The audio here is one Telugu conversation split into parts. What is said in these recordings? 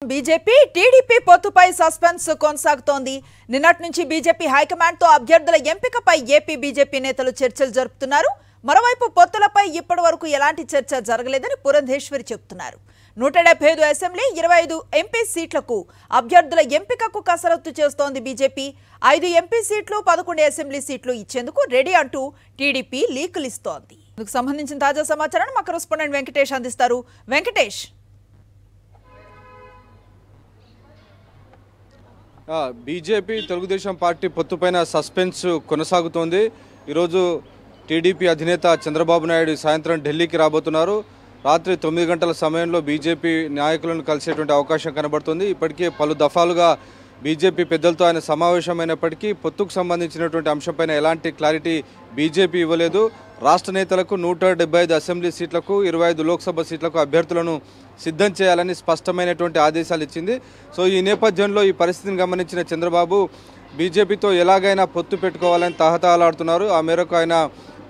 బీజేపీ టీడీపీ పొత్తుపై సస్పెన్స్ కొనసాగుతోంది. నిన్నటి నుంచి బీజేపీ హైకమాండ్ తో అభ్యర్థుల ఎంపికపై ఏపీ బీజేపీ నేతలు చర్చలు జరుపుతున్నారు. మరోవైపు పొత్తులపై ఇప్పటివరకు ఎలాంటి చర్చ జరగలేదని పురంధేశ్వరి చెబుతున్నారు. 175 అసెంబ్లీ 25 ఎంపీ సీట్లకు అభ్యర్థుల ఎంపికకు కసరత్తు చేస్తోంది బీజేపీ. 5 ఎంపీ సీట్లు 11 అసెంబ్లీ సీట్లు ఇచ్చేందుకు రెడీ అంటూ టీడీపీ లీకులు ఇస్తోంది. ఇందుకు సంబంధించిన తాజా సమాచారాన్ని మా కరెస్పాండెంట్ వెంకటేష్ అందిస్తారు. వెంకటేష్, బీజేపీ తెలుగుదేశం పార్టీ పొత్తుపైన సస్పెన్స్ కొనసాగుతోంది. ఈరోజు టీడీపీ అధినేత చంద్రబాబు నాయుడు సాయంత్రం ఢిల్లీకి రాబోతున్నారు. రాత్రి 9 గంటల సమయంలో బీజేపీ నాయకులను కలిసేటువంటి అవకాశం కనబడుతుంది. ఇప్పటికే పలు దఫాలుగా బీజేపీ పెద్దలతో ఆయన సమావేశమైనప్పటికీ పొత్తుకు సంబంధించినటువంటి అంశంపైన ఎలాంటి క్లారిటీ బీజేపీ ఇవ్వలేదు. రాష్ట్ర నేతలకు 175 అసెంబ్లీ సీట్లకు 25 లోక్సభ సీట్లకు అభ్యర్థులను సిద్ధం చేయాలని స్పష్టమైనటువంటి ఆదేశాలు ఇచ్చింది. సో ఈ నేపథ్యంలో ఈ పరిస్థితిని గమనించిన చంద్రబాబు బీజేపీతో ఎలాగైనా పొత్తు పెట్టుకోవాలని తహతహలాడుతున్నారు. ఆ మేరకు ఆయన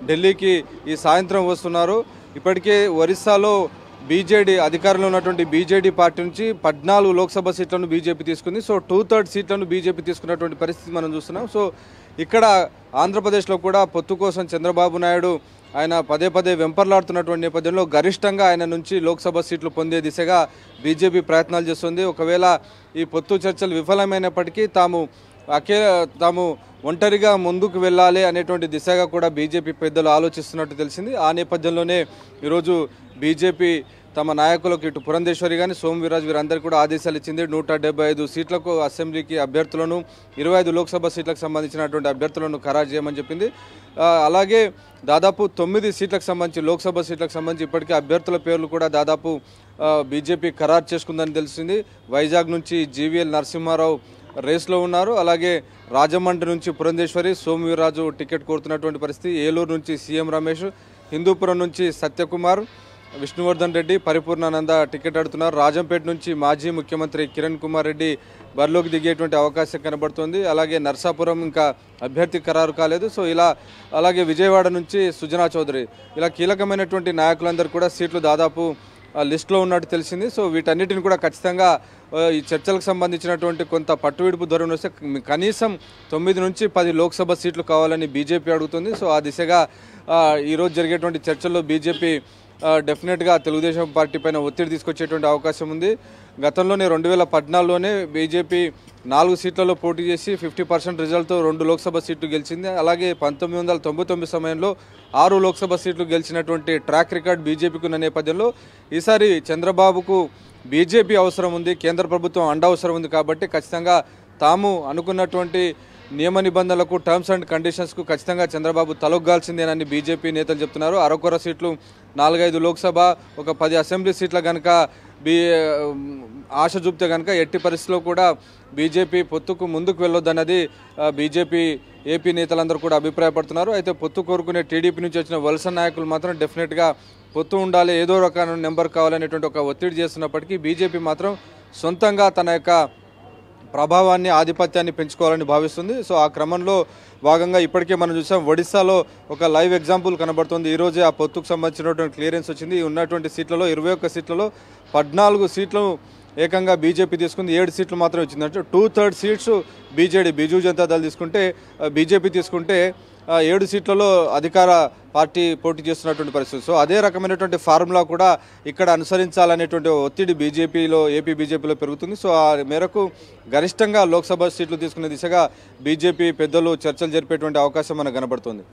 ఢిల్లీకి ఈ సాయంత్రం వస్తున్నారు. ఇప్పటికే ఒరిస్సాలో బీజేడీ అధికారంలో ఉన్నటువంటి బీజేడీ పార్టీ నుంచి 14 లోక్సభ సీట్లను బీజేపీ తీసుకుంది. సో 2/3 సీట్లను బీజేపీ తీసుకున్నటువంటి పరిస్థితి మనం చూస్తున్నాం. సో ఇక్కడ ఆంధ్రప్రదేశ్లో కూడా పొత్తు కోసం చంద్రబాబు నాయుడు ఆయన పదే పదే వెంపర్లాడుతున్నటువంటి నేపథ్యంలో గరిష్టంగా ఆయన నుంచి లోక్సభ సీట్లు పొందే దిశగా బీజేపీ ప్రయత్నాలు చేస్తుంది. ఒకవేళ ఈ పొత్తు చర్చలు విఫలమైనప్పటికీ తాము ఒంటరిగా ముందుకు వెళ్ళాలి అనేటువంటి దిశగా కూడా బీజేపీ పెద్దలు ఆలోచిస్తున్నట్టు తెలిసింది. ఆ నేపథ్యంలోనే ఈరోజు బీజేపీ తమ నాయకులకు ఇటు పురంధేశ్వరి కానీ సోమవీరాజు వీరందరికీ కూడా ఆదేశాలు ఇచ్చింది. 175 సీట్లకు అసెంబ్లీకి అభ్యర్థులను 25 లోక్సభ సీట్లకు సంబంధించినటువంటి అభ్యర్థులను ఖరారు చేయమని చెప్పింది. అలాగే దాదాపు 9 సీట్లకు సంబంధించి లోక్సభ సీట్లకు సంబంధించి ఇప్పటికే అభ్యర్థుల పేర్లు కూడా దాదాపు బీజేపీ ఖరారు చేసుకుందని తెలిసింది. వైజాగ్ నుంచి జీవీఎల్ నరసింహారావు రేస్లో ఉన్నారు. అలాగే రాజమండ్రి నుంచి పురంధేశ్వరి, సోమవీరాజు టికెట్ కోరుతున్నటువంటి పరిస్థితి. ఏలూరు నుంచి సీఎం రమేష్, హిందూపురం నుంచి సత్యకుమార్, విష్ణువర్ధన్ రెడ్డి, పరిపూర్ణానంద టికెట్ అడుగుతున్నారు. రాజంపేట నుంచి మాజీ ముఖ్యమంత్రి కిరణ్ కుమార్ రెడ్డి బరిలోకి దిగేటువంటి అవకాశం కనబడుతోంది. అలాగే నర్సాపురం ఇంకా అభ్యర్థి ఖరారు కాలేదు. సో అలాగే విజయవాడ నుంచి సుజనా చౌదరి, ఇలా కీలకమైనటువంటి నాయకులందరూ కూడా సీట్లు దాదాపు లిస్టులో ఉన్నట్టు తెలిసింది. సో వీటన్నిటిని కూడా ఖచ్చితంగా ఈ చర్చలకు సంబంధించినటువంటి కొంత పట్టువిడుపు ధోరణి వస్తే కనీసం 9 నుంచి 10 లోక్సభ సీట్లు కావాలని బీజేపీ అడుగుతుంది. సో ఆ దిశగా ఈరోజు జరిగేటువంటి చర్చల్లో బీజేపీ డెఫినెట్గా తెలుగుదేశం పార్టీ పైన ఒత్తిడి తీసుకొచ్చేటువంటి అవకాశం ఉంది. గతంలోనే 2014లోనే బీజేపీ 4 సీట్లలో పోటీ చేసి 50% రిజల్ట్తో 2 లోక్సభ సీట్లు గెలిచింది. అలాగే 1999 సమయంలో 6 లోక్సభ సీట్లు గెలిచినటువంటి ట్రాక్ రికార్డ్ బీజేపీకి ఉన్న నేపథ్యంలో ఈసారి చంద్రబాబుకు బీజేపీ అవసరం ఉంది, కేంద్ర ప్రభుత్వం అండ అవసరం ఉంది. కాబట్టి ఖచ్చితంగా తాము అనుకున్నటువంటి నియమ నిబంధనలకు, టర్మ్స్ అండ్ కండిషన్స్కు ఖచ్చితంగా చంద్రబాబు తలొగ్గాల్సిందేనని బీజేపీ నేతలు చెప్తున్నారు. అరకొర సీట్లు 4-5 లోక్సభ, ఒక 10 అసెంబ్లీ సీట్ల కనుక ఆశ చూపితే కనుక ఎట్టి పరిస్థితిలో కూడా బీజేపీ పొత్తుకు ముందుకు వెళ్ళొద్దన్నది బీజేపీ ఏపీ నేతలందరూ కూడా అభిప్రాయపడుతున్నారు. అయితే పొత్తు కోరుకునే టీడీపీ నుంచి వచ్చిన వలస నాయకులు మాత్రం డెఫినెట్గా పొత్తు ఉండాలి, ఏదో రకమైన నెంబర్ కావాలనేటువంటి ఒక ఒత్తిడి చేస్తున్నప్పటికీ బీజేపీ మాత్రం సొంతంగా తన యొక్క ప్రభావాన్ని, ఆధిపత్యాన్ని పెంచుకోవాలని భావిస్తుంది. సో ఆ క్రమంలో భాగంగా ఇప్పటికే మనం చూసాం ఒడిశాలో ఒక లైవ్ ఎగ్జాంపుల్ కనబడుతుంది. ఈరోజే ఆ పొత్తుకు సంబంధించినటువంటి క్లియరెన్స్ వచ్చింది. ఉన్నటువంటి సీట్లలో 21 సీట్లలో 14 సీట్లు ఏకంగా బీజేపీ తీసుకుంది, 7 సీట్లు మాత్రం ఇచ్చింది. అంటే 2/3 సీట్స్ బిజు జనతా దళ్ తీసుకుంటే, బీజేపీ తీసుకుంటే 7 సీట్లలో అధికార పార్టీ పోటీ చేస్తున్నటువంటి పరిస్థితి. సో అదే రకమైనటువంటి ఫార్ములా కూడా ఇక్కడ అనుసరించాలనేటువంటి ఒత్తిడి ఏపీ బీజేపీలో పెరుగుతుంది. సో ఆ మేరకు గరిష్టంగా లోక్సభ సీట్లు తీసుకునే దిశగా బీజేపీ పెద్దలు చర్చలు జరిపేటువంటి అవకాశం మనకు కనబడుతుంది.